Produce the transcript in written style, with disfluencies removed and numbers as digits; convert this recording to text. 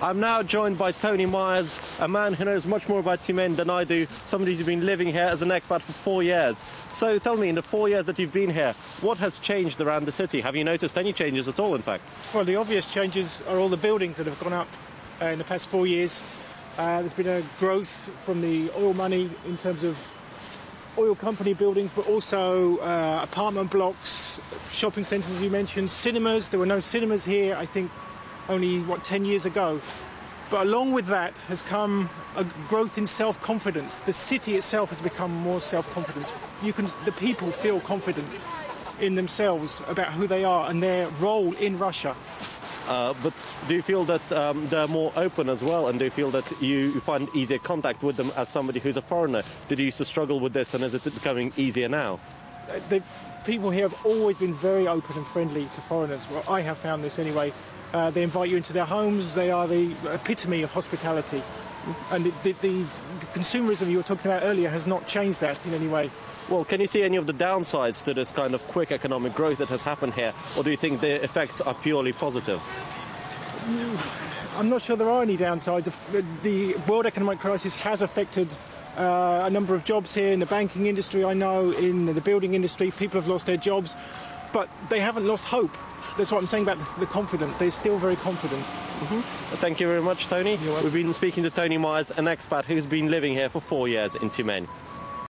I'm now joined by Tony Myers, a man who knows much more about tyumen than I do, somebody who's been living here as an expat for 4 years. So tell me, in the 4 years that you've been here, what has changed around the city? Have you noticed any changes at all, in fact? Well, the obvious changes are all the buildings that have gone up in the past 4 years. There's been a growth from the oil money in terms of oil company buildings, but also apartment blocks, shopping centres, as you mentioned, cinemas. There were no cinemas here, I think, only, 10 years ago. But along with that has come a growth in self-confidence. The city itself has become more self-confident. The people feel confident in themselves about who they are and their role in Russia. But do you feel that they're more open as well, and do you feel that you find easier contact with them as somebody who's a foreigner? Did you used to struggle with this, and is it becoming easier now? The people here have always been very open and friendly to foreigners. Well, I have found this anyway. They invite you into their homes. They are the epitome of hospitality. And the consumerism you were talking about earlier has not changed that in any way. Well, can you see any of the downsides to this kind of quick economic growth that has happened here, or do you think the effects are purely positive? I'm not sure there are any downsides. The world economic crisis has affected a number of jobs here in the banking industry, I know, in the building industry. People have lost their jobs, but they haven't lost hope. That's what I'm saying about the confidence. They're still very confident. Thank you very much, Tony. We've been speaking to Tony Myers, an expat who's been living here for 4 years in tyumen.